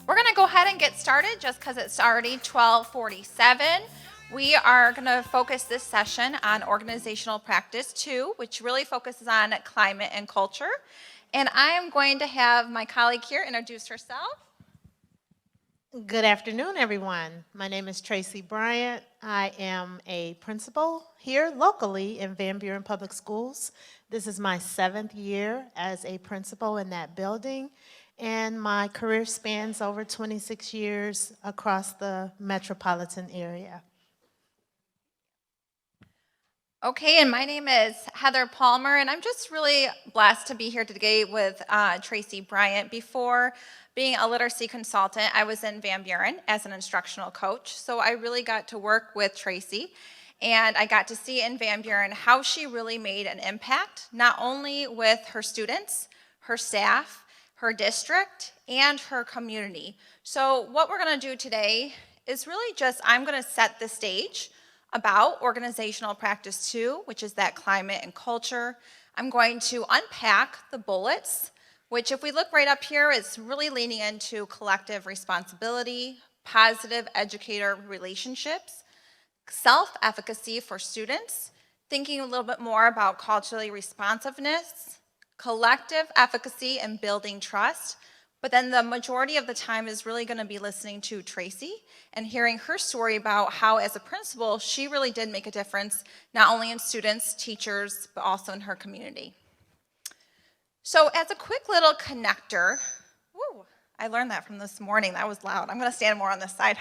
We're going to go ahead and get started just because it's already 12:47. We are going to focus this session on Organizational Practice 2, which really focuses on climate and culture. And I am going to have my colleague here introduce herself. Good afternoon, everyone. My name is Tracy Bryant. I am a principal here locally in Van Buren Public Schools. This is my 7th year as a principal in that building, and my career spans over 26 years across the metropolitan area. Okay, and my name is Heather Palmer, and I'm just really blessed to be here today with Tracy Bryant. Before being a literacy consultant, I was in Van Buren as an instructional coach, so I really got to work with Tracy, and I got to see in Van Buren how she really made an impact, not only with her students, her staff, her district, and her community. So what we're going to do today is really just, I'm going to set the stage about Organizational Practice 2, which is that climate and culture. I'm going to unpack the bullets, which if we look right up here, it's really leaning into collective responsibility, positive educator relationships, self-efficacy for students, thinking a little bit more about culturally responsiveness, collective efficacy and building trust. But then the majority of the time is really going to be listening to Tracy and hearing her story about how, as a principal, she really did make a difference, not only in students, teachers, but also in her community. So as a quick little connector, I learned that from this morning. That was loud. I'm going to stand more on this side.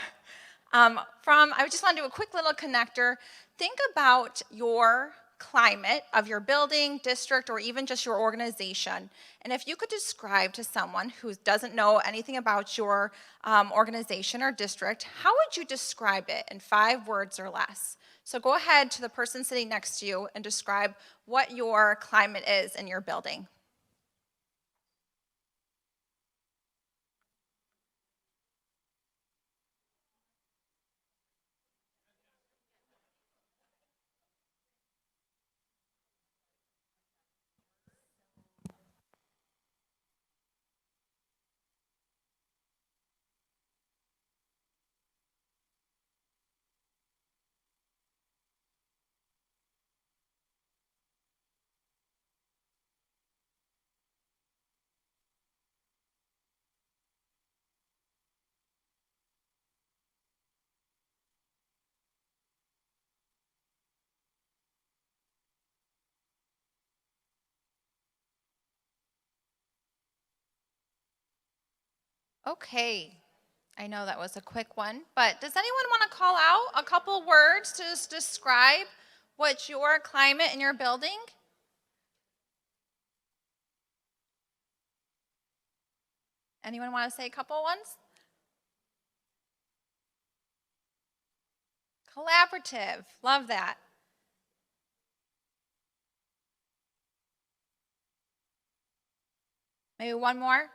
I just want to do a quick little connector. Think about your climate of your building, district, or even just your organization. And if you could describe to someone who doesn't know anything about your organization or district, how would you describe it in 5 words or less? So go ahead to the person sitting next to you and describe what your climate is in your building. Okay, I know that was a quick one, but does anyone want to call out a couple words to just describe what your climate in your building? Anyone want to say a couple ones? Collaborative, love that. Maybe one more?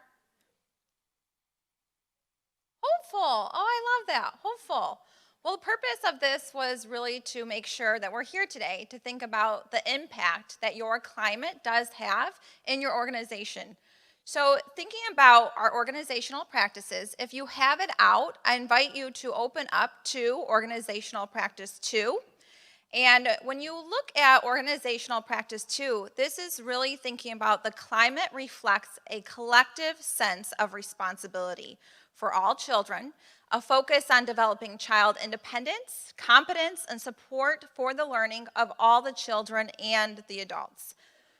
Hopeful. Oh, I love that. Hopeful. Well, the purpose of this was really to make sure that we're here today to think about the impact that your climate does have in your organization. So thinking about our organizational practices, if you have it out, I invite you to open up to Organizational Practice 2. And when you look at Organizational Practice 2, this is really thinking about the climate reflects a collective sense of responsibility for all children, a focus on developing child independence, competence, and support for the learning of all the children and the adults.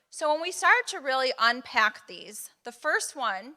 So when we start to really unpack these, the first one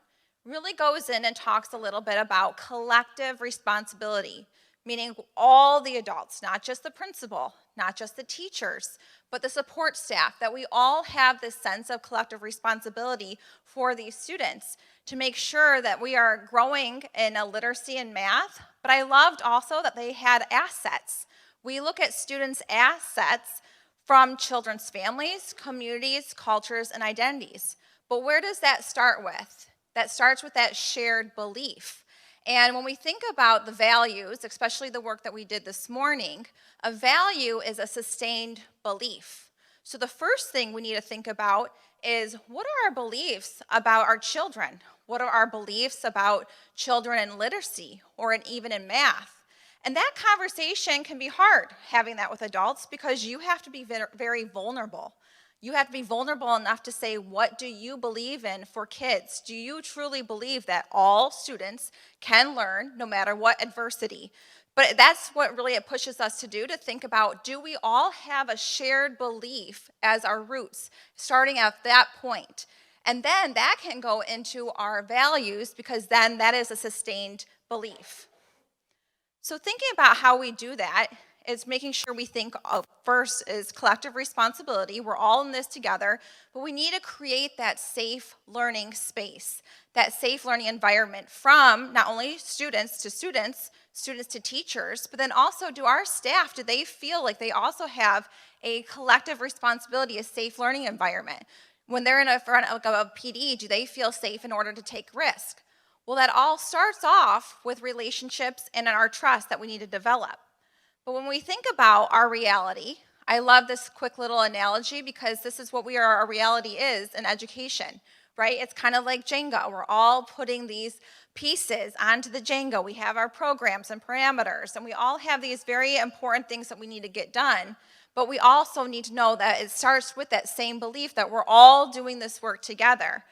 really goes in and talks a little bit about collective responsibility, meaning all the adults, not just the principal, not just the teachers, but the support staff, that we all have this sense of collective responsibility for these students to make sure that we are growing in a literacy and math. But I loved also that they had assets. We look at students' assets from children's families, communities, cultures, and identities. But where does that start with? That starts with that shared belief. And when we think about the values, especially the work that we did this morning, a value is a sustained belief. So the first thing we need to think about is, what are our beliefs about our children? What are our beliefs about children in literacy or even in math? And that conversation can be hard, having that with adults, because you have to be very vulnerable. You have to be vulnerable enough to say, what do you believe in for kids? Do you truly believe that all students can learn no matter what adversity? But that's what really it pushes us to do, to think about, do we all have a shared belief as our roots, starting at that point? And then that can go into our values, because then that is a sustained belief. So thinking about how we do that is making sure we think of first is collective responsibility. We're all in this together, but we need to create that safe learning space, that safe learning environment, from not only students to students, students to teachers, but then also, do our staff, do they feel like they also have a collective responsibility, a safe learning environment? When they're in front of a PD, do they feel safe in order to take risk? Well, that all starts off with relationships and our trust that we need to develop. But when we think about our reality, I love this quick little analogy, because this is what our reality is in education, right? It's kind of like Jenga. We're all putting these pieces onto the Jenga. We have our programs and parameters, and we all have these very important things that we need to get done. But we also need to know that it starts with that same belief that we're all doing this work together.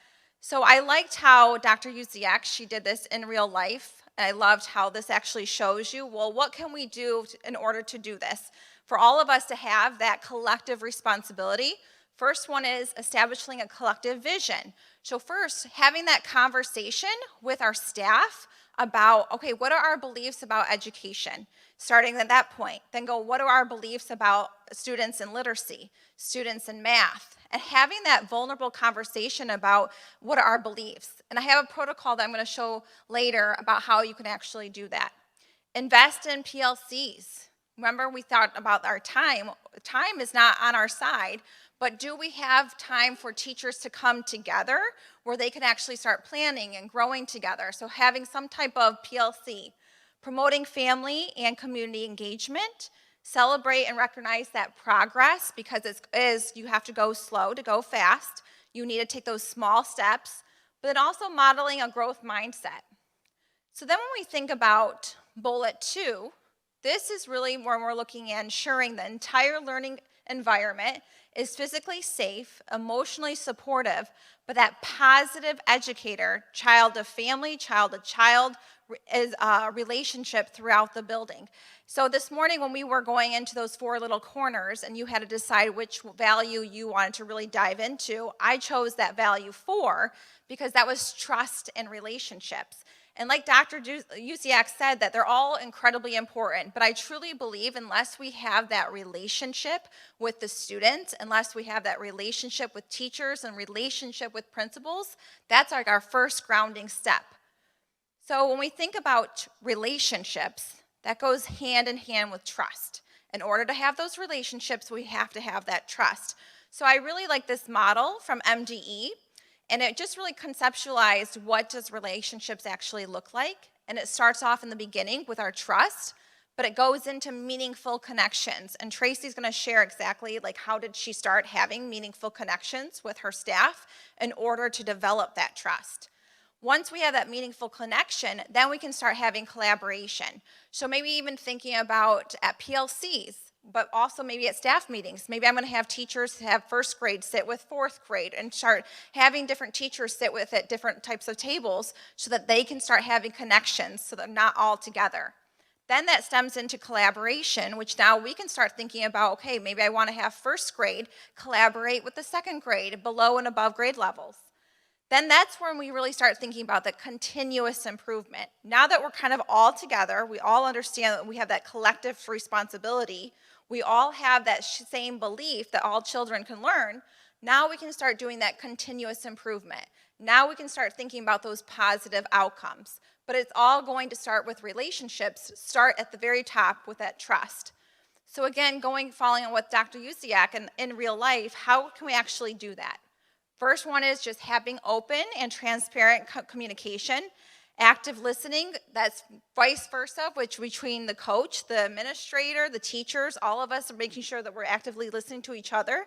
So I liked how Dr. Yuziak, she did this in real life. And I loved how this actually shows you, well, what can we do in order to do this? For all of us to have that collective responsibility, first one is establishing a collective vision. So first, having that conversation with our staff about, okay, what are our beliefs about education? Starting at that point, then go, what are our beliefs about students in literacy, students in math? And having that vulnerable conversation about what are our beliefs. And I have a protocol that I'm going to show later about how you can actually do that. Invest in PLCs. Remember, we thought about our time. Time is not on our side, but do we have time for teachers to come together where they can actually start planning and growing together? So having some type of PLC. Promoting family and community engagement. Celebrate and recognize that progress, because you have to go slow to go fast. You need to take those small steps, but then also modeling a growth mindset. So then when we think about bullet 2, this is really where we're looking at ensuring the entire learning environment is physically safe, emotionally supportive, but that positive educator, child to family, child to child, is a relationship throughout the building. So this morning when we were going into those 4 little corners and you had to decide which value you wanted to really dive into, I chose that value 4 because that was trust and relationships. And like Dr. Yuziak said, that they're all incredibly important, but I truly believe unless we have that relationship with the students, unless we have that relationship with teachers and relationship with principals, that's like our first grounding step. So when we think about relationships, that goes hand in hand with trust. In order to have those relationships, we have to have that trust. So I really like this model from MDE, and it just really conceptualized what does relationships actually look like. And it starts off in the beginning with our trust, but it goes into meaningful connections. And Tracy's gonna share exactly like how did she start having meaningful connections with her staff in order to develop that trust. Once we have that meaningful connection, then we can start having collaboration. So maybe even thinking about at PLCs, but also maybe at staff meetings. Maybe I'm going to have teachers have first grade sit with fourth grade and start having different teachers sit with at different types of tables so that they can start having connections so they're not all together. Then that stems into collaboration, which now we can start thinking about, okay, maybe I want to have first grade collaborate with the second grade, below and above grade levels. Then that's when we really start thinking about the continuous improvement. Now that we're kind of all together, we all understand that we have that collective responsibility, we all have that same belief that all children can learn, now we can start doing that continuous improvement. Now we can start thinking about those positive outcomes. But it's all going to start with relationships, start at the very top with that trust. So again, following on what Dr. Yuziak and in real life, how can we actually do that? First one is just having open and transparent communication, active listening, that's vice versa, which between the coach, the administrator, the teachers, all of us are making sure that we're actively listening to each other.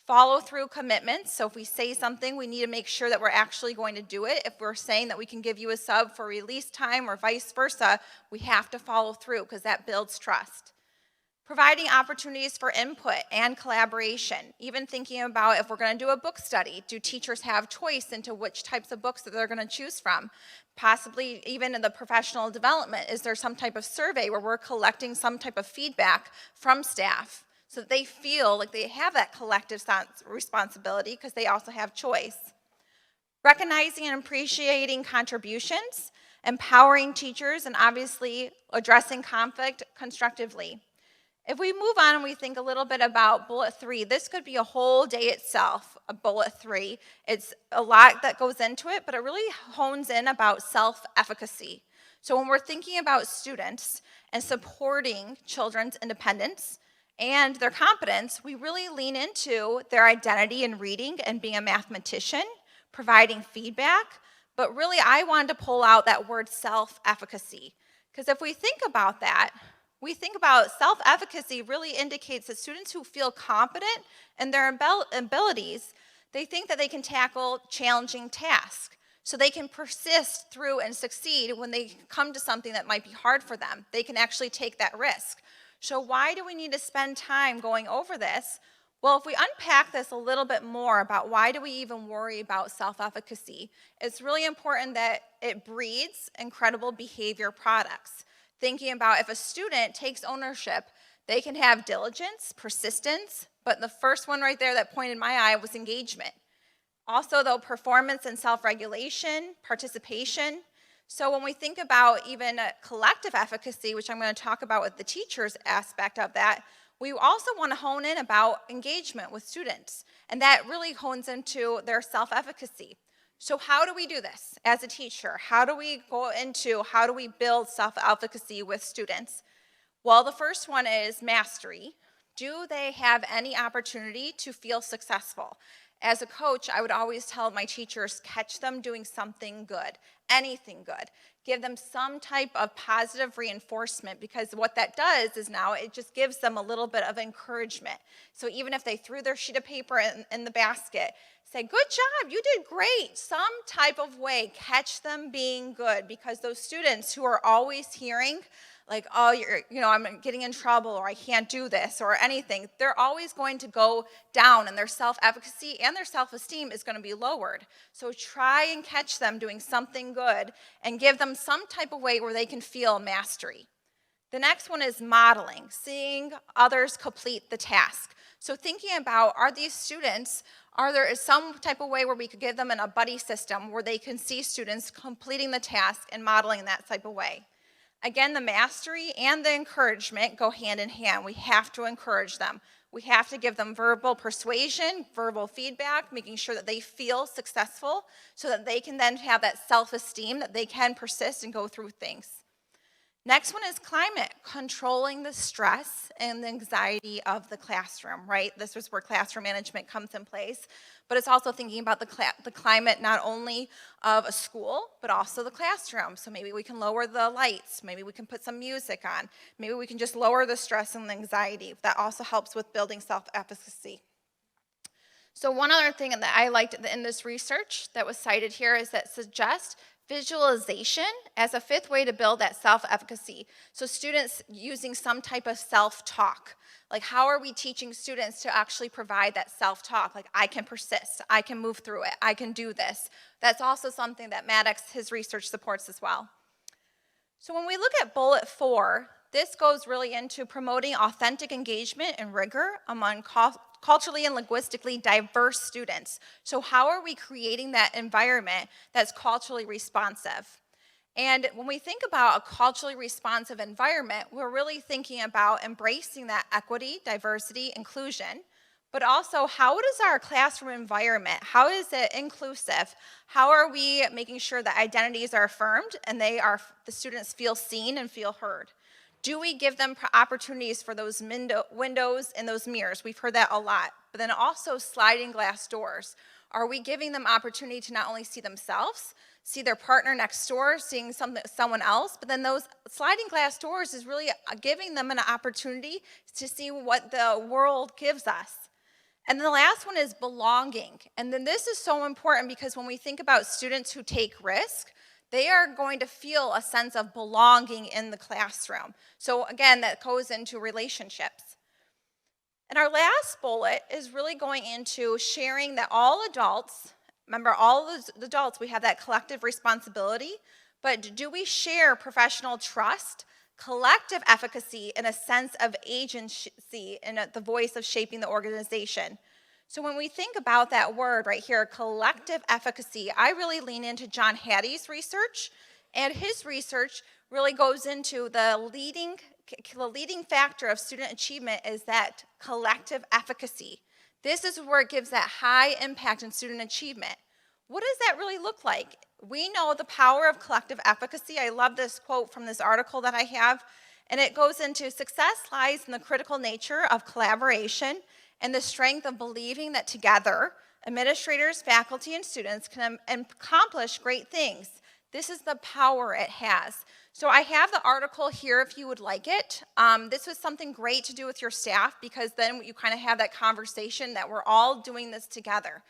Follow through commitments. So if we say something, we need to make sure that we're actually going to do it. If we're saying that we can give you a sub for release time or vice versa, we have to follow through because that builds trust. Providing opportunities for input and collaboration, even thinking about if we're going to do a book study, do teachers have choice into which types of books that they're going to choose from? Possibly even in the professional development, is there some type of survey where we're collecting some type of feedback from staff so that they feel like they have that collective responsibility because they also have choice? Recognizing and appreciating contributions, empowering teachers, and obviously addressing conflict constructively. If we move on and we think a little bit about bullet 3, this could be a whole day itself, a bullet 3. It's a lot that goes into it, but it really hones in about self-efficacy. So when we're thinking about students and supporting children's independence and their competence, we really lean into their identity in reading and being a mathematician, providing feedback, but really I wanted to pull out that word self-efficacy. Because if we think about that, we think about self-efficacy really indicates that students who feel confident in their abilities, they think that they can tackle challenging tasks. So they can persist through and succeed when they come to something that might be hard for them. They can actually take that risk. So why do we need to spend time going over this? Well, if we unpack this a little bit more about why do we even worry about self-efficacy, it's really important that it breeds incredible behavior products. Thinking about if a student takes ownership, they can have diligence, persistence, but the first one right there that pointed my eye was engagement. Also, though, performance and self-regulation, participation. So when we think about even collective efficacy, which I'm going to talk about with the teachers aspect of that, we also want to hone in about engagement with students, and that really hones into their self-efficacy. So how do we do this as a teacher? How do we build self-efficacy with students? Well, the first one is mastery. Do they have any opportunity to feel successful? As a coach, I would always tell my teachers, catch them doing something good, anything good. Give them some type of positive reinforcement, because what that does is now it just gives them a little bit of encouragement. So even if they threw their sheet of paper in the basket, say, good job, you did great. Some type of way, catch them being good, because those students who are always hearing, like, oh, I'm getting in trouble, or I can't do this, or anything, they're always going to go down, and their self-efficacy and their self-esteem is going to be lowered. So try and catch them doing something good and give them some type of way where they can feel mastery. The next one is modeling, seeing others complete the task. So thinking about, are there some type of way where we could give them a buddy system where they can see students completing the task and modeling in that type of way? Again, the mastery and the encouragement go hand in hand. We have to encourage them. We have to give them verbal persuasion, verbal feedback, making sure that they feel successful so that they can then have that self-esteem that they can persist and go through things. Next one is climate, controlling the stress and the anxiety of the classroom, right? This is where classroom management comes in place, but it's also thinking about the climate not only of a school, but also the classroom. So maybe we can lower the lights, maybe we can put some music on, maybe we can just lower the stress and the anxiety. That also helps with building self-efficacy. So one other thing that I liked in this research that was cited here is that suggests visualization as a fifth way to build that self-efficacy. So students using some type of self-talk. Like, how are we teaching students to actually provide that self-talk? Like, I can persist, I can move through it, I can do this. That's also something that Maddox, his research supports as well. So when we look at bullet 4, this goes really into promoting authentic engagement and rigor among culturally and linguistically diverse students. So how are we creating that environment that's culturally responsive? And when we think about a culturally responsive environment, we're really thinking about embracing that equity, diversity, inclusion, but also how is our classroom environment? How is it inclusive? How are we making sure that identities are affirmed and the students feel seen and feel heard? Do we give them opportunities for those windows and those mirrors? We've heard that a lot. But then also sliding glass doors. Are we giving them opportunity to not only see themselves, see their partner next door, seeing someone else, but then those sliding glass doors is really giving them an opportunity to see what the world gives us. And the last one is belonging. And then this is so important because when we think about students who take risk, they are going to feel a sense of belonging in the classroom. So again, that goes into relationships. And our last bullet is really going into sharing that all adults, remember all those adults, we have that collective responsibility, but do we share professional trust, collective efficacy, and a sense of agency and the voice of shaping the organization? So when we think about that word right here, collective efficacy, I really lean into John Hattie's research, and his research really goes into the leading factor of student achievement is that collective efficacy. This is where it gives that high impact in student achievement. What does that really look like? We know the power of collective efficacy. I love this quote from this article that I have, and it goes into success lies in the critical nature of collaboration and the strength of believing that together, administrators, faculty, and students can accomplish great things. This is the power it has. So I have the article here if you would like it. This was something great to do with your staff because then you kind of have that conversation that we're all doing this together.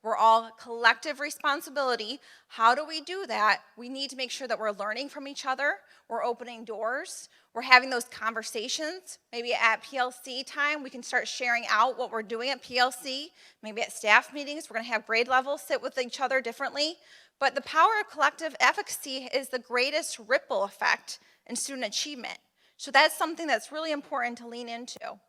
We're all collective responsibility. How do we do that? We need to make sure that we're learning from each other. We're opening doors. We're having those conversations. Maybe at PLC time, we can start sharing out what we're doing at PLC. Maybe at staff meetings, we're going to have grade levels sit with each other differently. But the power of collective efficacy is the greatest ripple effect in student achievement. So that's something that's really important to lean into.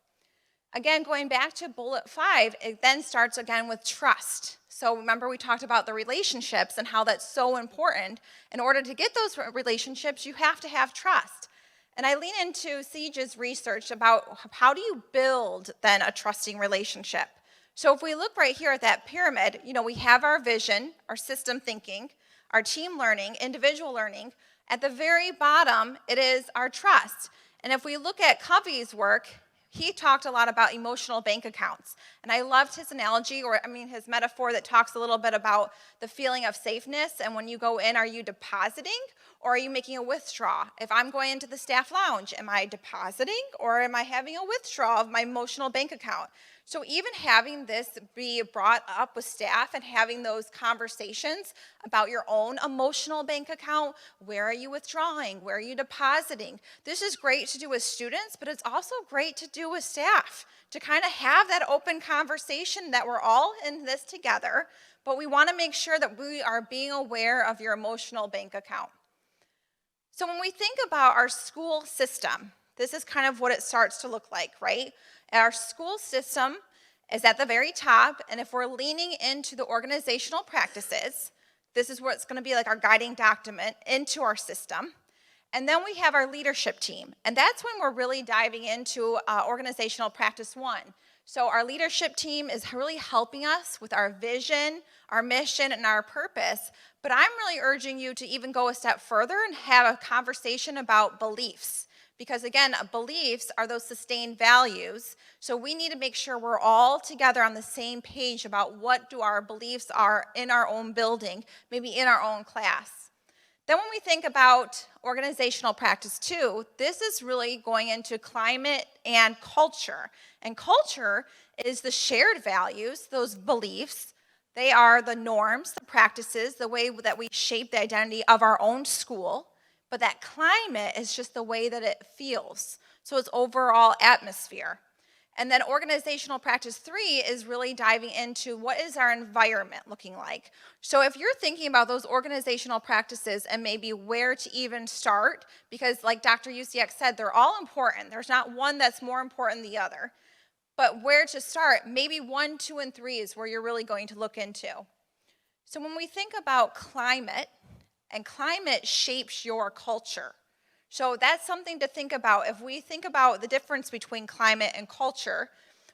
Again, going back to bullet 5, it then starts again with trust. So remember we talked about the relationships and how that's so important. In order to get those relationships, you have to have trust. And I lean into Siege's research about how do you build then a trusting relationship. So if we look right here at that pyramid, we have our vision, our system thinking, our team learning, individual learning. At the very bottom, it is our trust. And if we look at Covey's work, he talked a lot about emotional bank accounts. And I loved his analogy, his metaphor that talks a little bit about the feeling of safeness. And when you go in, are you depositing or are you making a withdrawal? If I'm going into the staff lounge, am I depositing or am I having a withdrawal of my emotional bank account? So even having this be brought up with staff and having those conversations about your own emotional bank account, where are you withdrawing? Where are you depositing? This is great to do with students, but it's also great to do with staff, to kind of have that open conversation that we're all in this together, but we want to make sure that we are being aware of your emotional bank account. So when we think about our school system, this is kind of what it starts to look like, right? Our school system is at the very top, and if we're leaning into the organizational practices, this is what's going to be like our guiding document into our system. And then we have our leadership team, and that's when we're really diving into organizational practice 1. So our leadership team is really helping us with our vision, our mission, and our purpose, but I'm really urging you to even go a step further and have a conversation about beliefs. Because again, beliefs are those sustained values. So we need to make sure we're all together on the same page about what do our beliefs are in our own building, maybe in our own class. Then when we think about organizational practice 2, this is really going into climate and culture. And culture is the shared values, those beliefs. They are the norms, the practices, the way that we shape the identity of our own school. But that climate is just the way that it feels. So it's overall atmosphere. And then organizational practice 3 is really diving into what is our environment looking like. So if you're thinking about those organizational practices and maybe where to even start, because like Dr. Yusiak said, they're all important. There's not one that's more important than the other. But where to start, maybe 1, 2, and 3 is where you're really going to look into. So when we think about climate, and climate shapes your culture. So that's something to think about. If we think about the difference between climate and culture,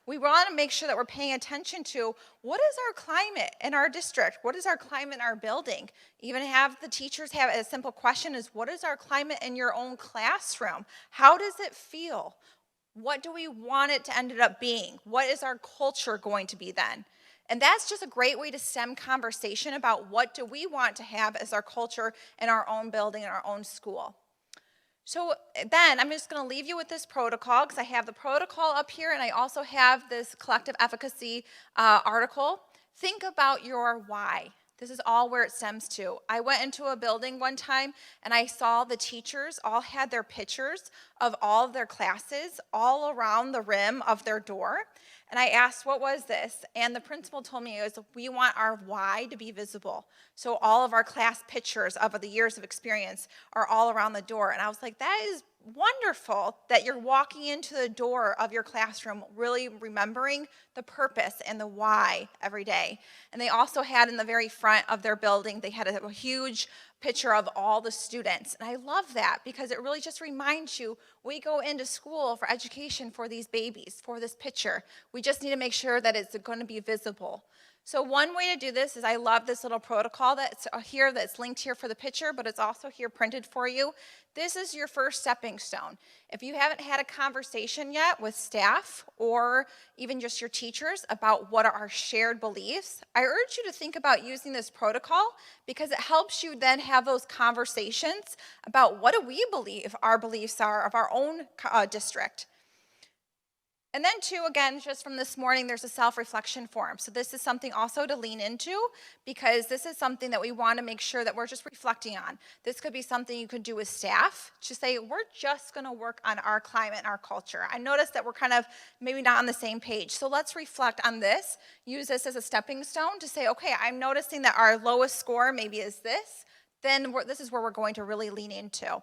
we want to make sure that we're paying attention to what is our climate in our district? What is our climate in our building? Even have the teachers have a simple question is, what is our climate in your own classroom? How does it feel? What do we want it to end up being? What is our culture going to be then? And that's just a great way to stem conversation about what do we want to have as our culture in our own building, in our own school. So then I'm just going to leave you with this protocol because I have the protocol up here and I also have this collective efficacy article. Think about your why. This is all where it stems to. I went into a building one time and I saw the teachers all had their pictures of all of their classes all around the rim of their door. And I asked, what was this? And the principal told me, it was, we want our why to be visible. So all of our class pictures of the years of experience are all around the door. And I was like, that is wonderful that you're walking into the door of your classroom really remembering the purpose and the why every day. And they also had in the very front of their building, they had a huge picture of all the students. And I love that because it really just reminds you we go into school for education for these babies, for this picture. We just need to make sure that it's going to be visible. So one way to do this is I love this little protocol that's here, that's linked here for the picture, but it's also here printed for you. This is your first stepping stone. If you haven't had a conversation yet with staff or even just your teachers about what are our shared beliefs, I urge you to think about using this protocol because it helps you then have those conversations about what do we believe our beliefs are of our own district. And then too, again, just from this morning, there's a self-reflection form. So this is something also to lean into because this is something that we want to make sure that we're just reflecting on. This could be something you could do with staff to say, we're just going to work on our climate and our culture. I noticed that we're kind of maybe not on the same page. So let's reflect on this, use this as a stepping stone to say, okay, I'm noticing that our lowest score maybe is this. Then this is where we're going to really lean into.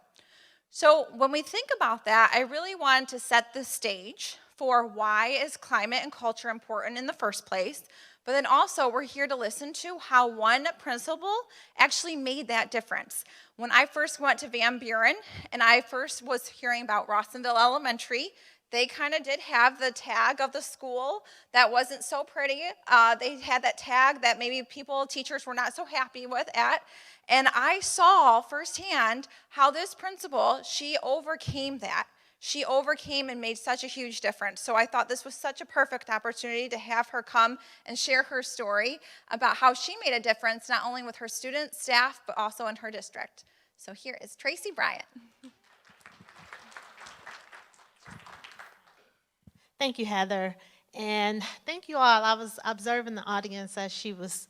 So when we think about that, I really wanted to set the stage for why is climate and culture important in the first place, but then also we're here to listen to how one principal actually made that difference. When I first went to Van Buren and I first was hearing about Rawsonville Elementary, they kind of did have the tag of the school that wasn't so pretty. They had that tag that maybe teachers were not so happy with at. And I saw firsthand how this principal, she overcame that. She overcame and made such a huge difference. So I thought this was such a perfect opportunity to have her come and share her story about how she made a difference, not only with her students, staff, but also in her district. So here is Tracy Bryant. Thank you, Heather. And thank you all. I was observing the audience as she was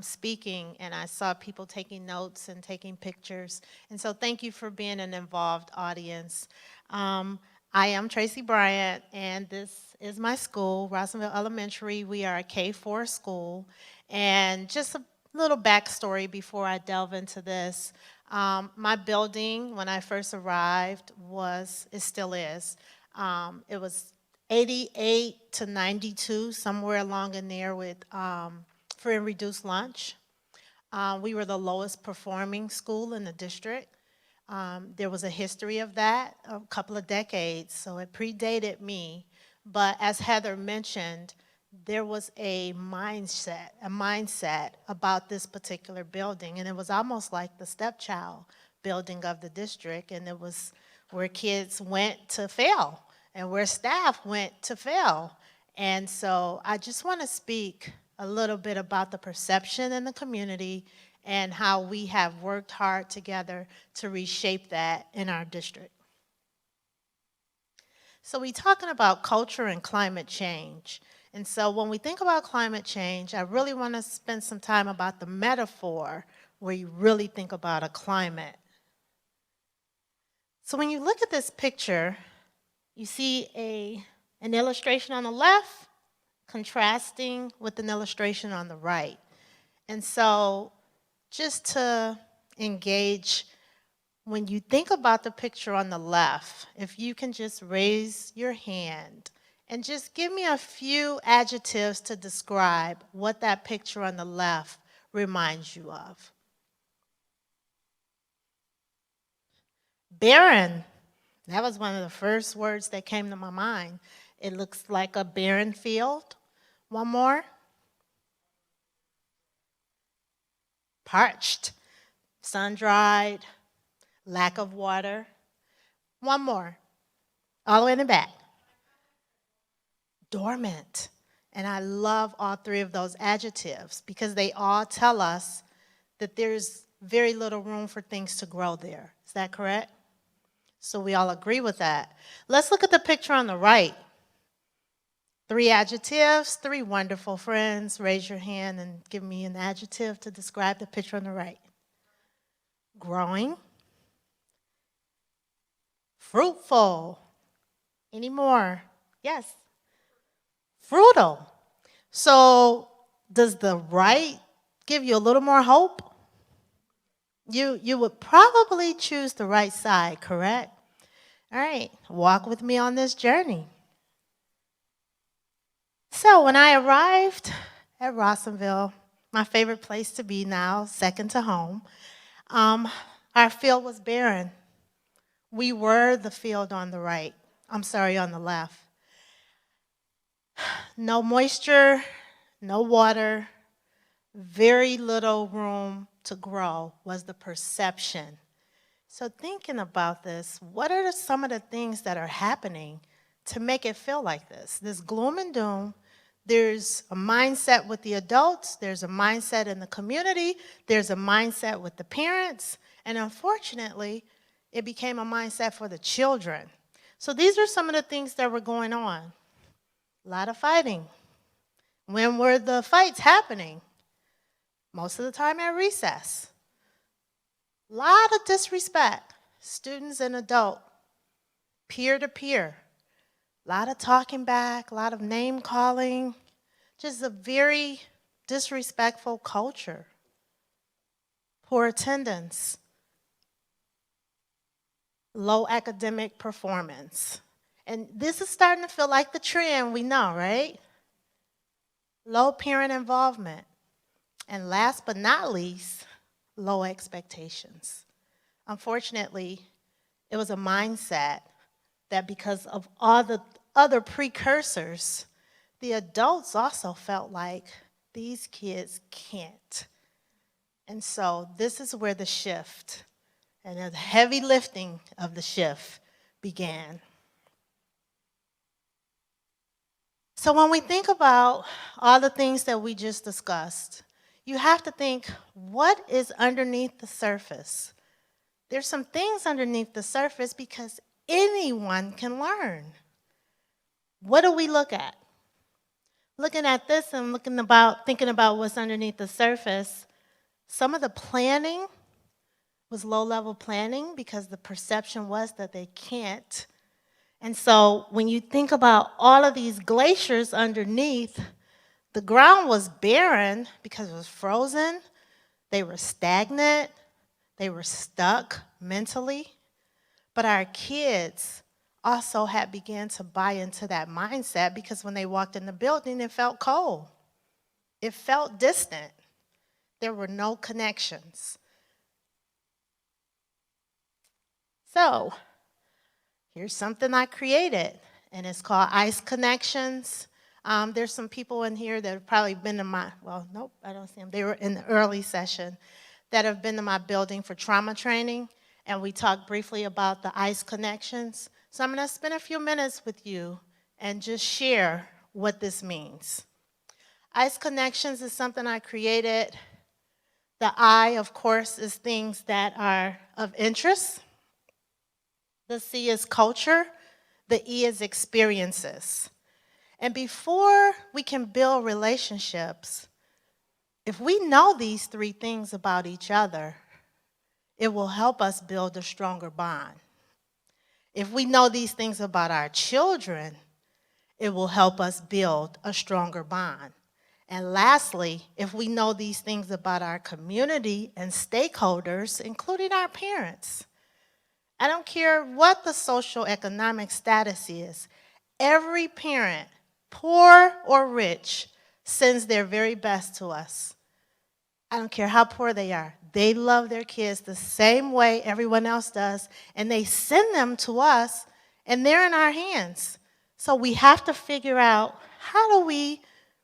speaking, and I saw people taking notes and taking pictures. And so thank you for being an involved audience. I am Tracy Bryant, and this is my school, Rawsonville Elementary. We are a K-4 school. And just a little backstory before I delve into this. My building, when I first arrived, it still is, it was 88 to 92, somewhere along in there with free and reduced lunch. We were the lowest performing school in the district. There was a history of that, a couple of decades, so it predated me. But as Heather mentioned, there was a mindset about this particular building, and it was almost like the stepchild building of the district, and it was where kids went to fail and where staff went to fail. And so I just want to speak a little bit about the perception in the community and how we have worked hard together to reshape that in our district. So we're talking about culture and climate change. And so when we think about climate change, I really want to spend some time about the metaphor where you really think about a climate. So when you look at this picture, you see an illustration on the left contrasting with an illustration on the right. And so just to engage, when you think about the picture on the left, if you can just raise your hand and just give me a few adjectives to describe what that picture on the left reminds you of. Barren. That was one of the first words that came to my mind. It looks like a barren field. One more. Parched, sun-dried, lack of water. One more. All the way in the back. Dormant. And I love all three of those adjectives because they all tell us that there's very little room for things to grow there. Is that correct? So we all agree with that. Let's look at the picture on the right. 3 adjectives, 3 wonderful friends. Raise your hand and give me an adjective to describe the picture on the right. Growing. Fruitful. Any more? Yes. Fruitful. So does the right give you a little more hope? You would probably choose the right side, correct? All right, walk with me on this journey. So when I arrived at Rossonville, my favorite place to be now, second to home, our field was barren. We were the field on the right. On the left. No moisture, no water, very little room to grow was the perception. So thinking about this, what are some of the things that are happening to make it feel like this? This gloom and doom, there's a mindset with the adults, there's a mindset in the community, there's a mindset with the parents, and unfortunately, it became a mindset for the children. So these are some of the things that were going on. A lot of fighting. When were the fights happening? Most of the time at recess. A lot of disrespect, students and adult, peer to peer. A lot of talking back, a lot of name calling, just a very disrespectful culture. Poor attendance, low academic performance. And this is starting to feel like the trend, we know, right? Low parent involvement. And last but not least, low expectations. Unfortunately, it was a mindset that because of all the other precursors, the adults also felt like these kids can't. And so this is where the shift and the heavy lifting of the shift began. So when we think about all the things that we just discussed, you have to think, what is underneath the surface? There's some things underneath the surface because anyone can learn. What do we look at? Looking at this and thinking about what's underneath the surface, some of the planning was low-level planning because the perception was that they can't. And so when you think about all of these glaciers underneath, the ground was barren because it was frozen. They were stagnant. They were stuck mentally. But our kids also had began to buy into that mindset because when they walked in the building, it felt cold. It felt distant. There were no connections. So here's something I created, and it's called Ice Connections. There's some people in here that have probably been to my, well, nope, I don't see them. They were in the early session that have been to my building for trauma training, and we talked briefly about the Ice Connections. So I'm going to spend a few minutes with you and just share what this means. Ice Connections is something I created. The I, of course, is things that are of interest. The C is culture. The E is experiences. And before we can build relationships, if we know these 3 things about each other, it will help us build a stronger bond. If we know these things about our children, it will help us build a stronger bond. And lastly, if we know these things about our community and stakeholders, including our parents, I don't care what the social economic status is, every parent, poor or rich, sends their very best to us. I don't care how poor they are. They love their kids the same way everyone else does, and they send them to us, and they're in our hands. So we have to figure out, how do we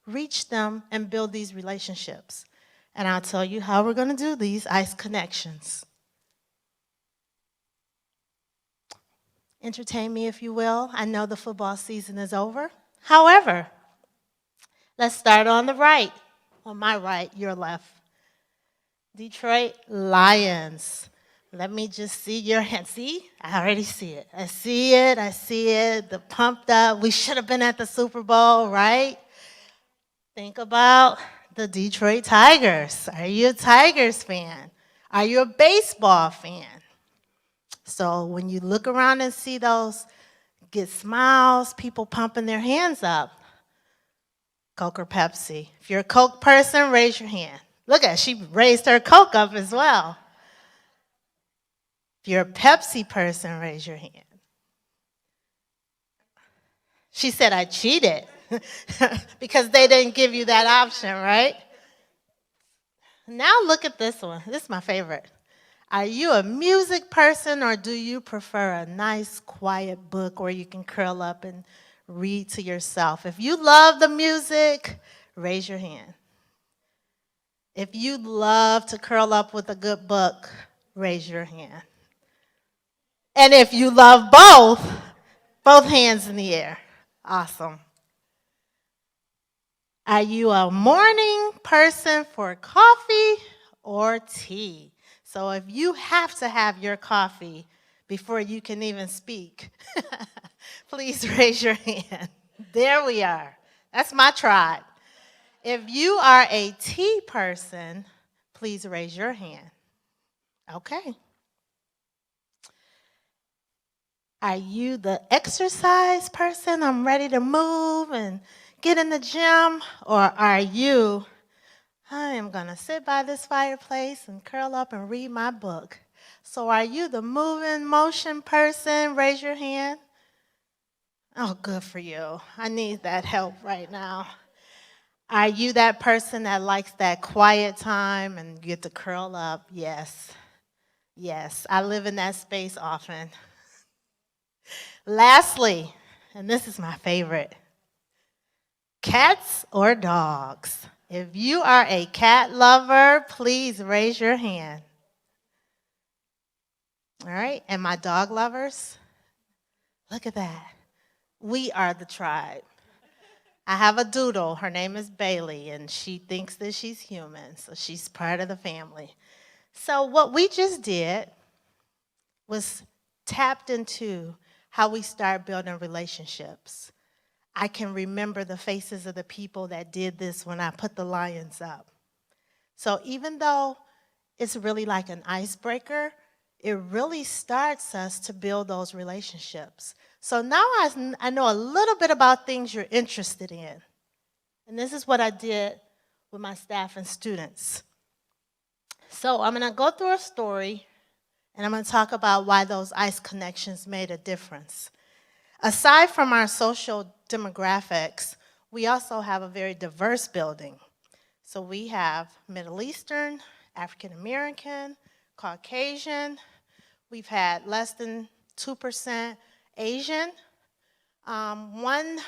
reach them and build these relationships? And I'll tell you how we're going to do these Ice Connections. Entertain me, if you will. I know the football season is over. However, let's start on the right. On my right, your left. Detroit Lions. Let me just see your hand. See, I already see it. I see it. I see it. The pumped up. We should have been at the Super Bowl, right? Think about the Detroit Tigers. Are you a Tigers fan? Are you a baseball fan? So when you look around and see those, get smiles, people pumping their hands up. Coke or Pepsi? If you're a Coke person, raise your hand. Look at, she raised her Coke up as well. If you're a Pepsi person, raise your hand. She said, I cheated because they didn't give you that option, right? Now look at this one. This is my favorite. Are you a music person or do you prefer a nice, quiet book where you can curl up and read to yourself? If you love the music, raise your hand. If you love to curl up with a good book, raise your hand. And if you love both hands in the air. Awesome. Are you a morning person for coffee or tea? So if you have to have your coffee before you can even speak, please raise your hand. There we are. That's my tribe. If you are a tea person, please raise your hand. Okay. Are you the exercise person? I'm ready to move and get in the gym. Or are you, I am going to sit by this fireplace and curl up and read my book? So are you the moving motion person? Raise your hand. Oh, good for you. I need that help right now. Are you that person that likes that quiet time and get to curl up? Yes. Yes, I live in that space often. Lastly, and this is my favorite, cats or dogs? If you are a cat lover, please raise your hand. All right, and my dog lovers? Look at that. We are the tribe. I have a doodle. Her name is Bailey, and she thinks that she's human, so she's part of the family. So what we just did was tapped into how we start building relationships. I can remember the faces of the people that did this when I put the lions up. So even though it's really like an icebreaker, it really starts us to build those relationships. So now I know a little bit about things you're interested in. And this is what I did with my staff and students. So I'm going to go through a story, and I'm going to talk about why those ICE connections made a difference. Aside from our social demographics, we also have a very diverse building. So we have Middle Eastern, African American, Caucasian. We've had less than 2% Asian. One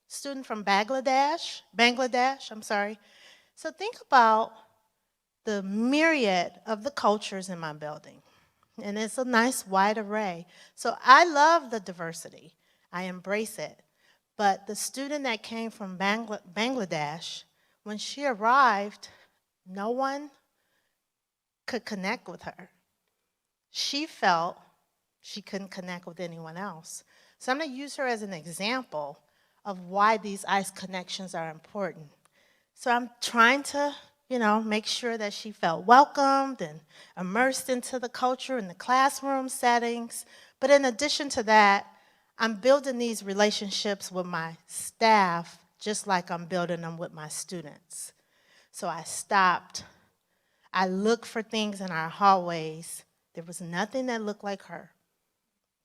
student from Bangladesh, So think about the myriad of the cultures in my building. And it's a nice wide array. So I love the diversity. I embrace it. But the student that came from Bangladesh, when she arrived, no one could connect with her. She felt she couldn't connect with anyone else. So I'm going to use her as an example of why these ICE connections are important. So I'm trying to, make sure that she felt welcomed and immersed into the culture in the classroom settings. But in addition to that, I'm building these relationships with my staff just like I'm building them with my students. So I stopped. I looked for things in our hallways. There was nothing that looked like her.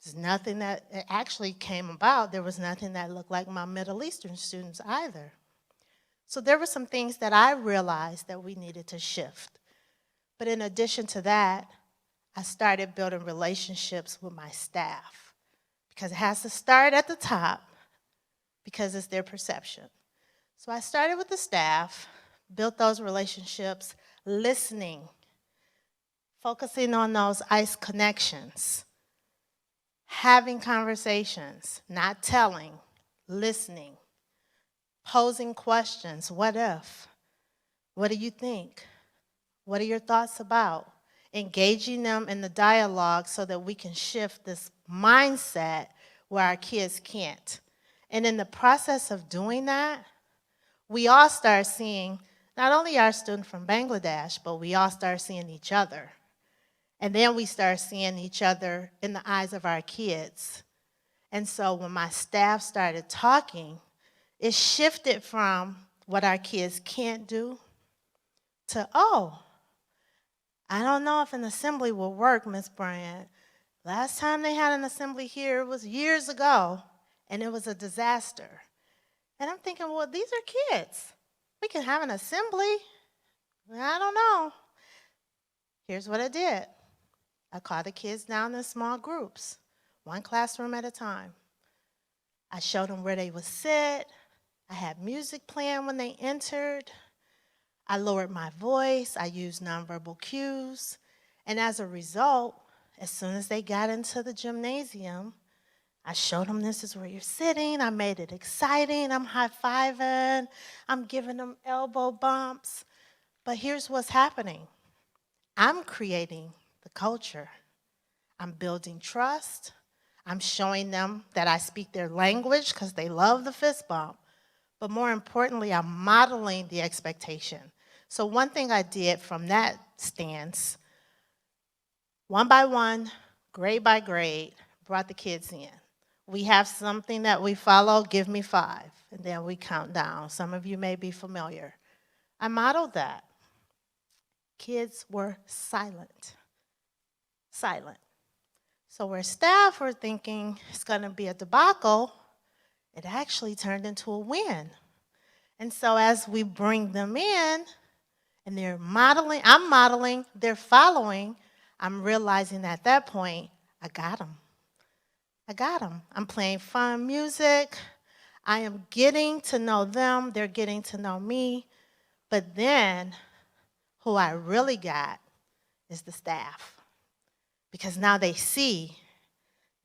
There's nothing that actually came about. There was nothing that looked like my Middle Eastern students either. So there were some things that I realized that we needed to shift. But in addition to that, I started building relationships with my staff because it has to start at the top because it's their perception. So I started with the staff, built those relationships, listening, focusing on those ICE connections, having conversations, not telling, listening, posing questions. What if? What do you think? What are your thoughts about? engaging them in the dialogue so that we can shift this mindset where our kids can't. And in the process of doing that, we all start seeing not only our student from Bangladesh, but we all start seeing each other. And then we start seeing each other in the eyes of our kids. And so when my staff started talking, it shifted from what our kids can't do to, oh, I don't know if an assembly will work, Miss Bryant. Last time they had an assembly here was years ago, and it was a disaster. And I'm thinking, well, these are kids. We can have an assembly. I don't know. Here's what I did. I called the kids down in small groups, one classroom at a time. I showed them where they would sit. I had music playing when they entered. I lowered my voice. I used nonverbal cues. And as a result, as soon as they got into the gymnasium, I showed them this is where you're sitting. I made it exciting. I'm high-fiving. I'm giving them elbow bumps. But here's what's happening. I'm creating the culture. I'm building trust. I'm showing them that I speak their language because they love the fist bump. But more importantly, I'm modeling the expectation. So one thing I did from that stance, one by one, grade by grade, brought the kids in. We have something that we follow, give me 5, and then we count down. Some of you may be familiar. I modeled that. Kids were silent. Silent. So where staff were thinking it's going to be a debacle, it actually turned into a win. And so as we bring them in, and they're modeling, I'm modeling, they're following, I'm realizing at that point, I got them. I got them. I'm playing fun music. I am getting to know them. They're getting to know me. But then who I really got is the staff. Because now they see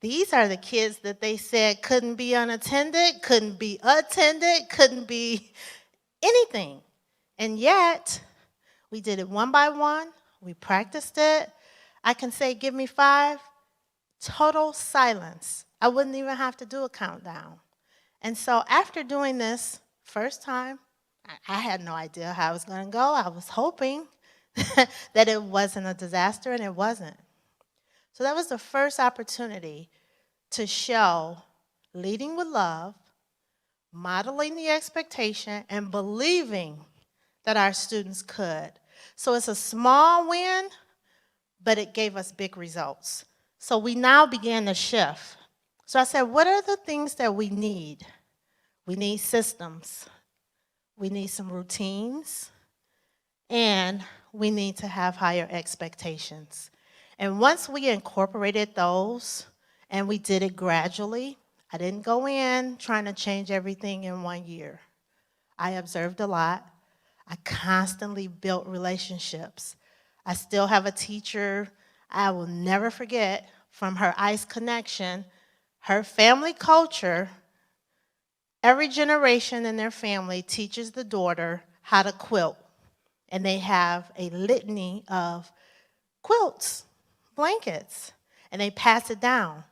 these are the kids that they said couldn't be unattended, couldn't be attended, couldn't be anything. And yet, we did it one by one. We practiced it. I can say, give me 5. Total silence. I wouldn't even have to do a countdown. And so after doing this first time, I had no idea how it was going to go. I was hoping that it wasn't a disaster, and it wasn't. So that was the first opportunity to show leading with love, modeling the expectation, and believing that our students could. So it's a small win, but it gave us big results. So we now began to shift. So I said, what are the things that we need? We need systems. We need some routines. And we need to have higher expectations. And once we incorporated those, and we did it gradually, I didn't go in trying to change everything in 1 year. I observed a lot. I constantly built relationships. I still have a teacher I will never forget from her ICE connection, her family culture. Every generation in their family teaches the daughter how to quilt. And they have a litany of quilts, blankets, and they pass it down.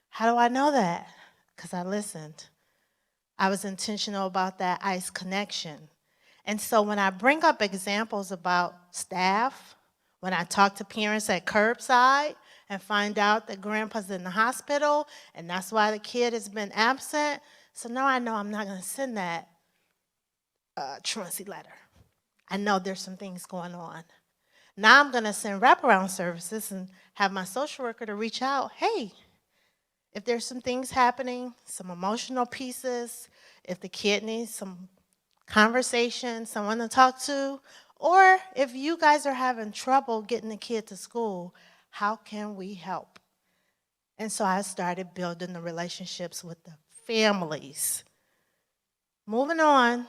How do I know that? Because I listened. I was intentional about that ICE connection. And so when I bring up examples about staff, when I talk to parents at curbside and find out that grandpa's in the hospital and that's why the kid has been absent, so now I know I'm not going to send that truancy letter. I know there's some things going on. Now I'm going to send wraparound services and have my social worker to reach out. Hey, if there's some things happening, some emotional pieces, if the kid needs some conversation, someone to talk to, or if you guys are having trouble getting the kid to school, how can we help? And so I started building the relationships with the families. Moving on.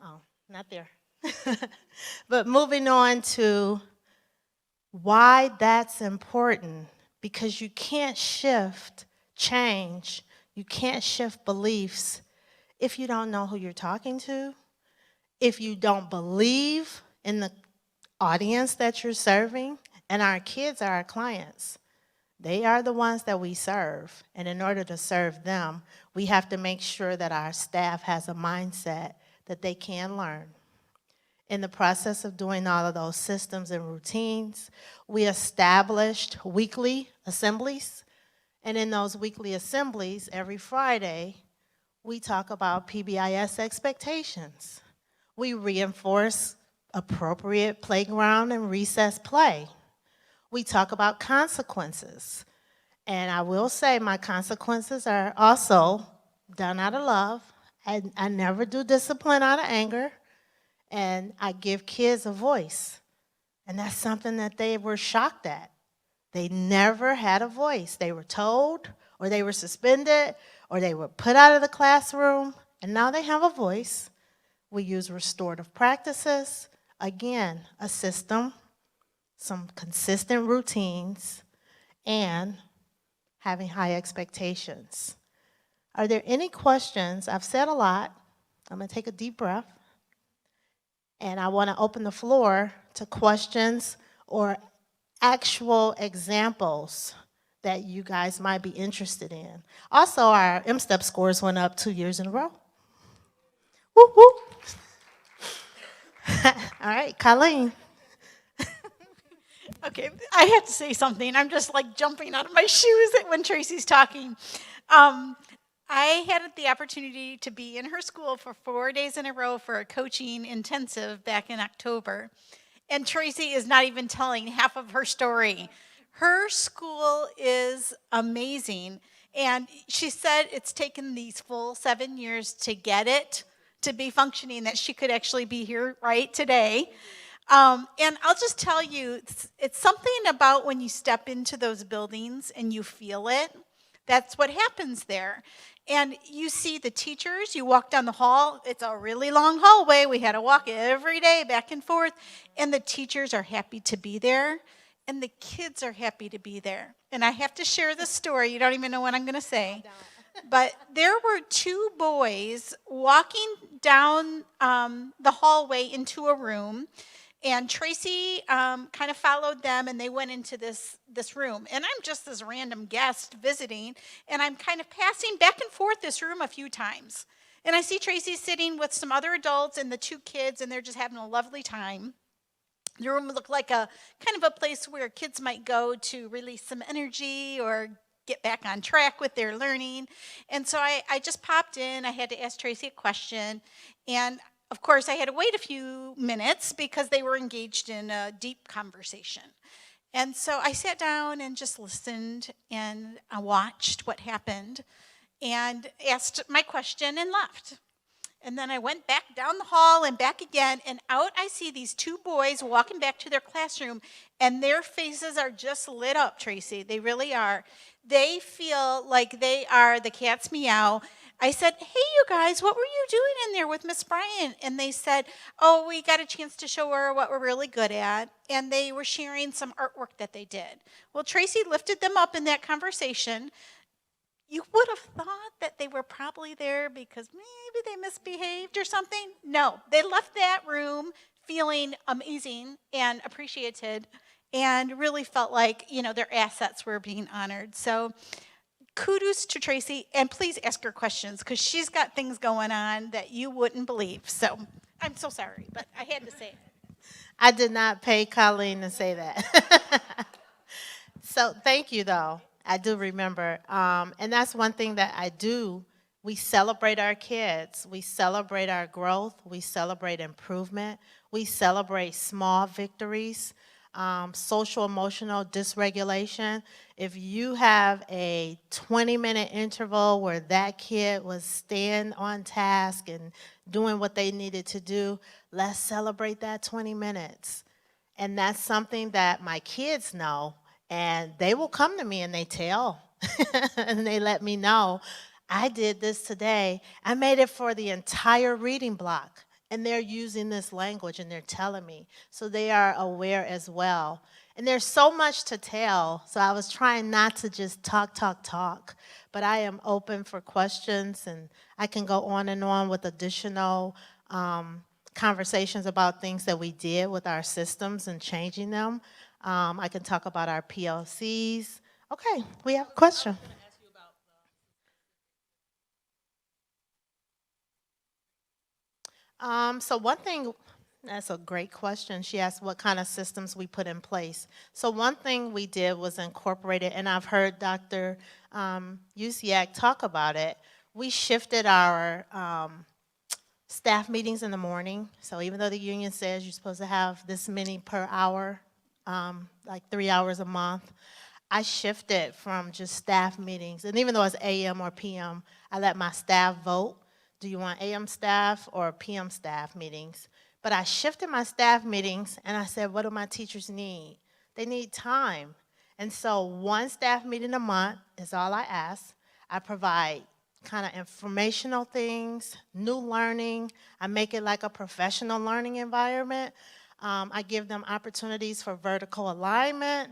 Oh, not there. But moving on to why that's important, because you can't shift change, you can't shift beliefs if you don't know who you're talking to, if you don't believe in the audience that you're serving, and our kids are our clients. They are the ones that we serve, and in order to serve them, we have to make sure that our staff has a mindset that they can learn. In the process of doing all of those systems and routines, we established weekly assemblies, and in those weekly assemblies, every Friday, we talk about PBIS expectations. We reinforce appropriate playground and recess play. We talk about consequences. And I will say my consequences are also done out of love. I never do discipline out of anger. And I give kids a voice. And that's something that they were shocked at. They never had a voice. They were told, or they were suspended, or they were put out of the classroom, and now they have a voice. We use restorative practices, again, a system, some consistent routines, and having high expectations. Are there any questions? I've said a lot. I'm going to take a deep breath. And I want to open the floor to questions or actual examples that you guys might be interested in. Also, our M-STEP scores went up 2 years in a row. Woo woo. All right, Colleen. Okay, I have to say something. I'm just like jumping out of my shoes when Tracy's talking. I had the opportunity to be in her school for 4 days in a row for a coaching intensive back in October. And Tracy is not even telling half of her story. Her school is amazing. And she said it's taken these full 7 years to get it to be functioning, that she could actually be here right today. And I'll just tell you, it's something about when you step into those buildings and you feel it. That's what happens there. And you see the teachers, you walk down the hall, it's a really long hallway. We had to walk every day back and forth. And the teachers are happy to be there. And the kids are happy to be there. And I have to share this story. You don't even know what I'm going to say. But there were 2 boys walking down the hallway into a room. And Tracy kind of followed them, and they went into this room. And I'm just this random guest visiting, and I'm kind of passing back and forth this room a few times. And I see Tracy sitting with some other adults and the 2 kids, and they're just having a lovely time. The room looked like a kind of a place where kids might go to release some energy or get back on track with their learning. And so I just popped in. I had to ask Tracy a question, and of course, I had to wait a few minutes because they were engaged in a deep conversation. And so I sat down and just listened, and I watched what happened and asked my question and left. And then I went back down the hall and back again, and out I see these 2 boys walking back to their classroom, and their faces are just lit up, Tracy. They really are. They feel like they are the cat's meow. I said, hey, you guys, what were you doing in there with Miss Bryant? And they said, oh, we got a chance to show her what we're really good at. And they were sharing some artwork that they did. Well, Tracy lifted them up in that conversation. You would have thought that they were probably there because maybe they misbehaved or something. No, they left that room feeling amazing and appreciated and really felt like, their assets were being honored. So kudos to Tracy, and please ask her questions because she's got things going on that you wouldn't believe. So I'm so sorry, but I had to say it. I did not pay Colleen to say that. So thank you, though. I do remember. And that's one thing that I do. We celebrate our kids. We celebrate our growth. We celebrate improvement. We celebrate small victories. Social emotional dysregulation. If you have a 20-minute interval where that kid was staying on task and doing what they needed to do, let's celebrate that 20 minutes. And that's something that my kids know, and they will come to me and they tell, and they let me know, I did this today. I made it for the entire reading block. And they're using this language, and they're telling me. So they are aware as well. And there's so much to tell, so I was trying not to just talk. But I am open for questions, and I can go on and on with additional conversations about things that we did with our systems and changing them. I can talk about our PLCs. Okay, we have a question. So one thing, that's a great question. She asked what kind of systems we put in place. So one thing we did was incorporate it, and I've heard Dr. Usiak talk about it. We shifted our staff meetings in the morning. So even though the union says you're supposed to have this many per hour, like 3 hours a month, I shifted from just staff meetings. And even though it's AM or PM, I let my staff vote. Do you want AM staff or PM staff meetings? But I shifted my staff meetings and I said, what do my teachers need? They need time. And so one staff meeting a month is all I ask. I provide kind of informational things, new learning. I make it like a professional learning environment. I give them opportunities for vertical alignment,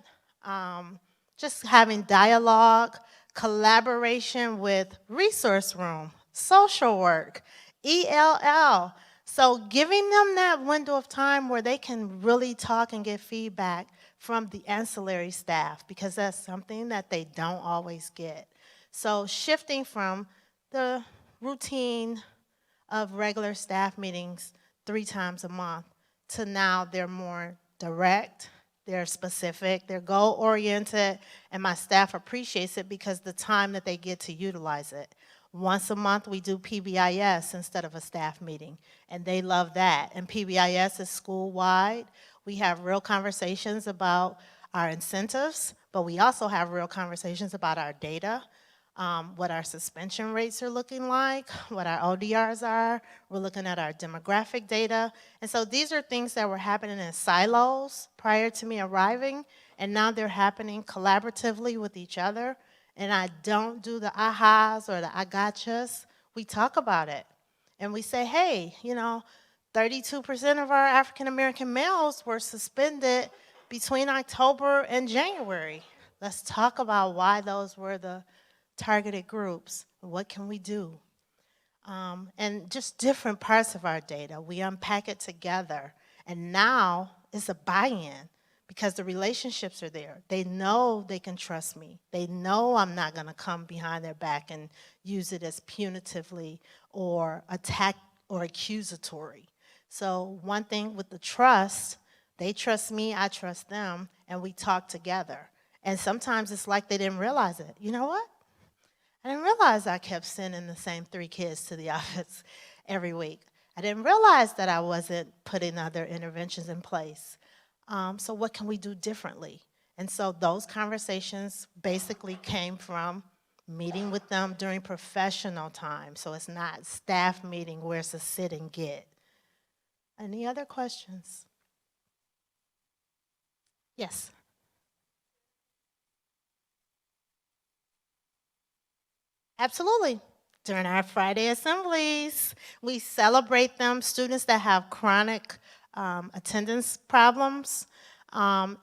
just having dialogue, collaboration with resource room, social work, ELL. So giving them that window of time where they can really talk and get feedback from the ancillary staff, because that's something that they don't always get. So shifting from the routine of regular staff meetings 3 times a month to now they're more direct, they're specific, they're goal-oriented, and my staff appreciates it because the time that they get to utilize it. Once a month, we do PBIS instead of a staff meeting, and they love that. And PBIS is school-wide. We have real conversations about our incentives, but we also have real conversations about our data, what our suspension rates are looking like, what our ODRs are. We're looking at our demographic data. And so these are things that were happening in silos prior to me arriving, and now they're happening collaboratively with each other. And I don't do the ahas or the I gotchas. We talk about it. And we say, hey, 32% of our African American males were suspended between October and January. Let's talk about why those were the targeted groups. What can we do? And just different parts of our data. We unpack it together. And now it's a buy-in because the relationships are there. They know they can trust me. They know I'm not going to come behind their back and use it as punitively or attack or accusatory. So one thing with the trust, they trust me, I trust them, and we talk together. And sometimes it's like they didn't realize it. You know what? I didn't realize I kept sending the same 3 kids to the office every week. I didn't realize that I wasn't putting other interventions in place. So what can we do differently? And so those conversations basically came from meeting with them during professional time. So it's not staff meeting where it's a sit and get. Any other questions? Yes. Absolutely. During our Friday assemblies, we celebrate them, students that have chronic attendance problems.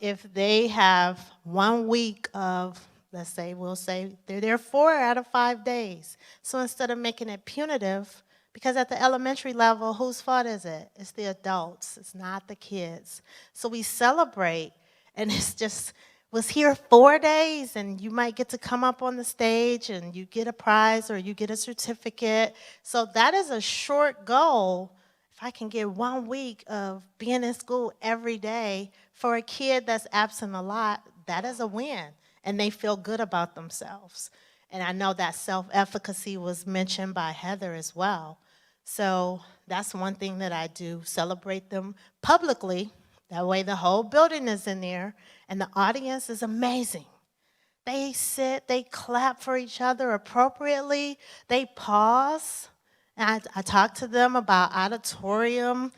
If they have 1 week of, let's say, we'll say they're there 4 out of 5 days. So instead of making it punitive, because at the elementary level, whose fault is it? It's the adults, it's not the kids. So we celebrate, and it's just, was here 4 days, and you might get to come up on the stage and you get a prize or you get a certificate. So that is a short goal. If I can get 1 week of being in school every day for a kid that's absent a lot, that is a win, and they feel good about themselves. And I know that self-efficacy was mentioned by Heather as well. So that's one thing that I do, celebrate them publicly. That way the whole building is in there, and the audience is amazing. They sit, they clap for each other appropriately, they pause. And I talk to them about auditorium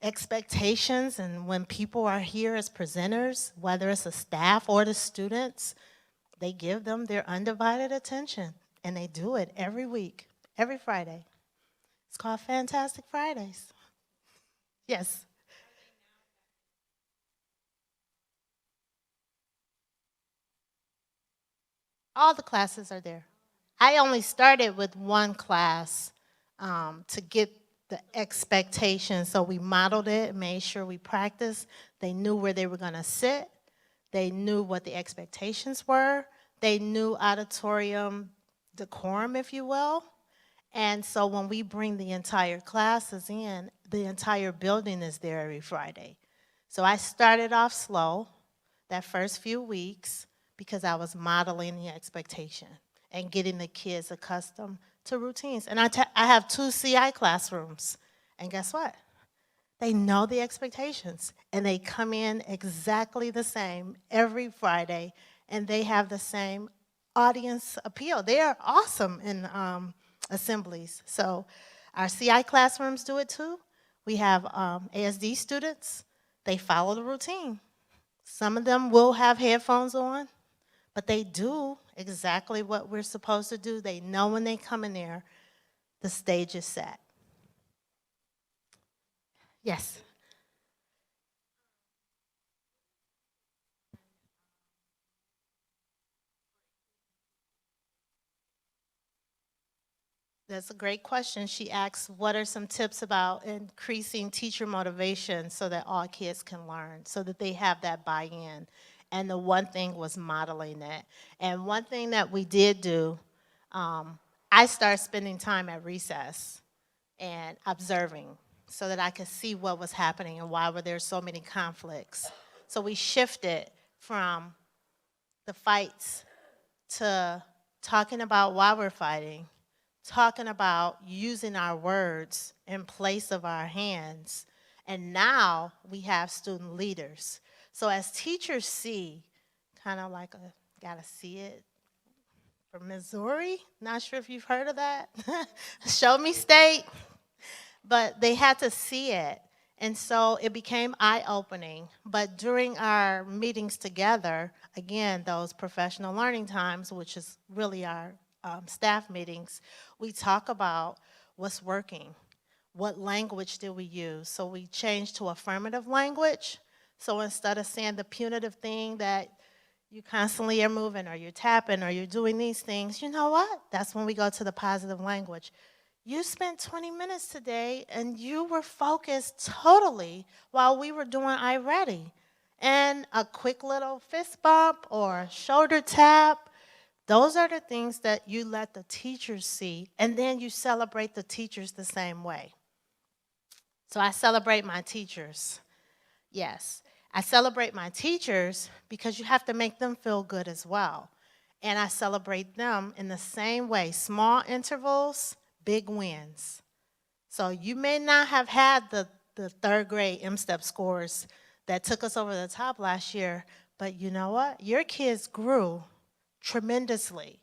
expectations, and when people are here as presenters, whether it's the staff or the students, they give them their undivided attention, and they do it every week, every Friday. It's called Fantastic Fridays. Yes. All the classes are there. I only started with one class to get the expectation. So we modeled it, made sure we practiced. They knew where they were going to sit. They knew what the expectations were. They knew auditorium decorum, if you will. And so when we bring the entire classes in, the entire building is there every Friday. So I started off slow that first few weeks because I was modeling the expectation and getting the kids accustomed to routines. And I have 2 CI classrooms. And guess what? They know the expectations, and they come in exactly the same every Friday, and they have the same audience appeal. They are awesome in assemblies. So our CI classrooms do it too. We have ASD students. They follow the routine. Some of them will have headphones on, but they do exactly what we're supposed to do. They know when they come in there, the stage is set. Yes. That's a great question. She asks, what are some tips about increasing teacher motivation so that all kids can learn, so that they have that buy-in? And the one thing was modeling it. And one thing that we did do, I started spending time at recess and observing so that I could see what was happening and why were there so many conflicts. So we shifted from the fights to talking about why we're fighting, talking about using our words in place of our hands. And now we have student leaders. So as teachers see, kind of like gotta see it from Missouri, not sure if you've heard of that, Show Me State, but they had to see it. And so it became eye-opening. But during our meetings together, again, those professional learning times, which is really our staff meetings, we talk about what's working. What language did we use? So we changed to affirmative language. So instead of saying the punitive thing that you constantly are moving or you're tapping or you're doing these things, you know what? That's when we go to the positive language. You spent 20 minutes today and you were focused totally while we were doing iReady. And a quick little fist bump or shoulder tap, those are the things that you let the teachers see, and then you celebrate the teachers the same way. So I celebrate my teachers. Yes, I celebrate my teachers because you have to make them feel good as well. And I celebrate them in the same way, small intervals, big wins. So you may not have had the 3rd grade M-STEP scores that took us over the top last year, but you know what? Your kids grew tremendously.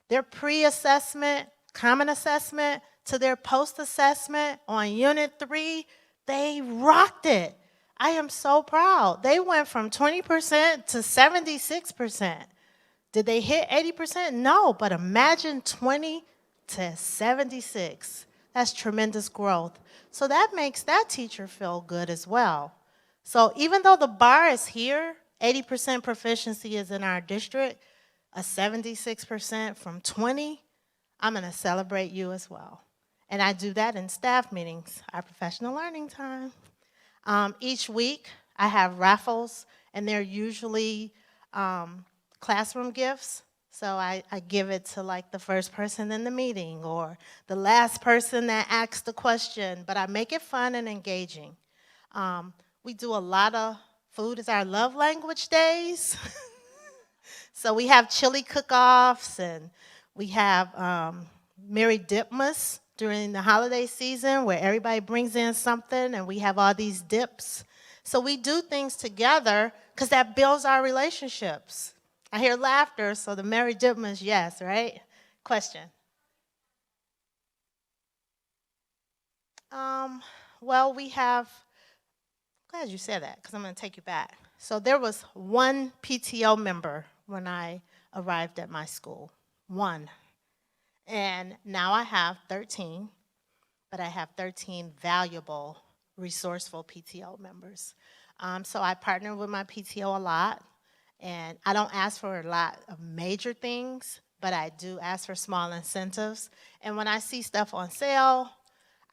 Their pre-assessment, common assessment, to their post-assessment on Unit 3, they rocked it. I am so proud. They went from 20% to 76%. Did they hit 80%? No, but imagine 20 to 76. That's tremendous growth. So that makes that teacher feel good as well. So even though the bar is here, 80% proficiency is in our district, a 76% from 20, I'm going to celebrate you as well. And I do that in staff meetings, our professional learning time. Each week, I have raffles, and they're usually classroom gifts. So I give it to like the first person in the meeting or the last person that asked the question, but I make it fun and engaging. We do a lot of food is our love language days. So we have chili cook-offs, and we have Merry Dipmas during the holiday season where everybody brings in something and we have all these dips. So we do things together because that builds our relationships. I hear laughter, so the Merry Dipmas, yes, right? Question. Well, we have, glad you said that because I'm going to take you back. So there was one PTO member when I arrived at my school, one. And now I have 13, but I have 13 valuable, resourceful PTO members. So I partner with my PTO a lot, and I don't ask for a lot of major things, but I do ask for small incentives. And when I see stuff on sale,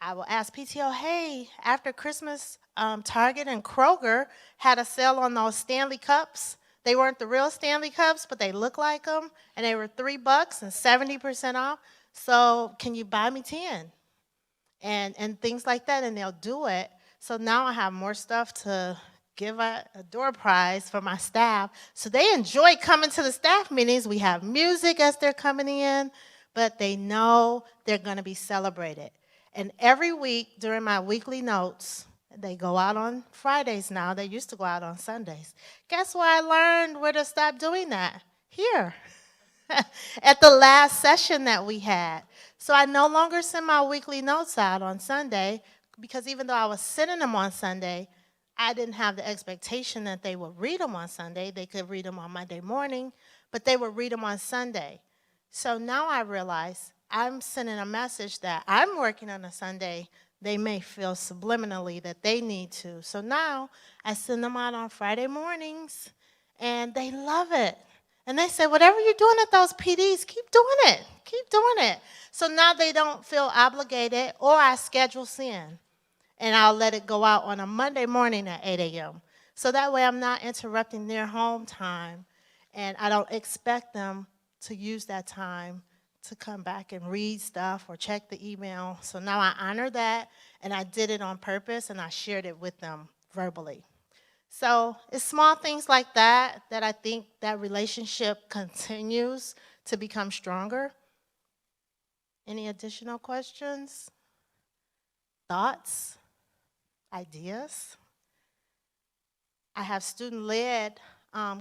I will ask PTO, hey, after Christmas, Target and Kroger had a sale on those Stanley Cups. They weren't the real Stanley Cups, but they look like them, and they were $3 and 70% off. So can you buy me 10? And things like that, and they'll do it. So now I have more stuff to give a door prize for my staff. So they enjoy coming to the staff meetings. We have music as they're coming in, but they know they're going to be celebrated. And every week during my weekly notes, they go out on Fridays now. They used to go out on Sundays. Guess where I learned where to stop doing that? Here. At the last session that we had. So I no longer send my weekly notes out on Sunday because even though I was sending them on Sunday, I didn't have the expectation that they would read them on Sunday. They could read them on Monday morning, but they would read them on Sunday. So now I realize I'm sending a message that I'm working on a Sunday. They may feel subliminally that they need to. So now I send them out on Friday mornings, and they love it. And they say, whatever you're doing at those PDs, keep doing it. Keep doing it. So now they don't feel obligated, or I schedule sin. And I'll let it go out on a Monday morning at 8 a.m. So that way I'm not interrupting their home time, and I don't expect them to use that time to come back and read stuff or check the email. So now I honor that, and I did it on purpose, and I shared it with them verbally. So it's small things like that that I think that relationship continues to become stronger. Any additional questions? Thoughts? Ideas? I have student-led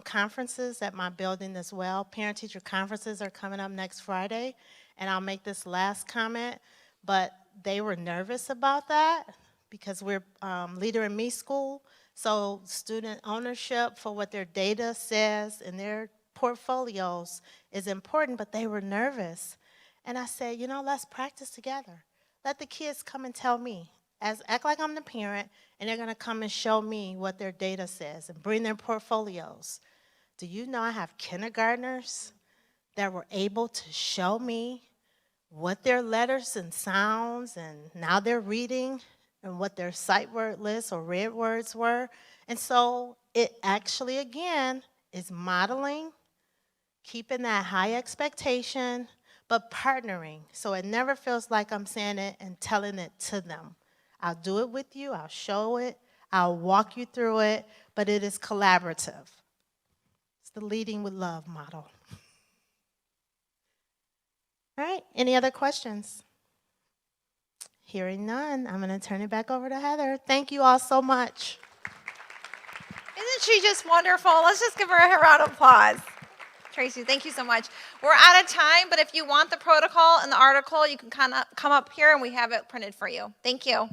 conferences at my building as well. Parent-teacher conferences are coming up next Friday, and I'll make this last comment, but they were nervous about that because we're Leader in Me School, so student ownership for what their data says in their portfolios is important, but they were nervous. And I said, you know, let's practice together. Let the kids come and tell me. Act like I'm the parent, and they're going to come and show me what their data says and bring their portfolios. Do you know I have kindergartners that were able to show me what their letters and sounds and now they're reading and what their sight word lists or red words were? And so it actually, again, is modeling, keeping that high expectation, but partnering. So it never feels like I'm saying it and telling it to them. I'll do it with you, I'll show it, I'll walk you through it, but it is collaborative. It's the leading with love model. All right, any other questions? Hearing none, I'm going to turn it back over to Heather. Thank you all so much. Isn't she just wonderful? Let's just give her a round of applause. Tracy, thank you so much. We're out of time, but if you want the protocol and the article, you can come up here and we have it printed for you. Thank you.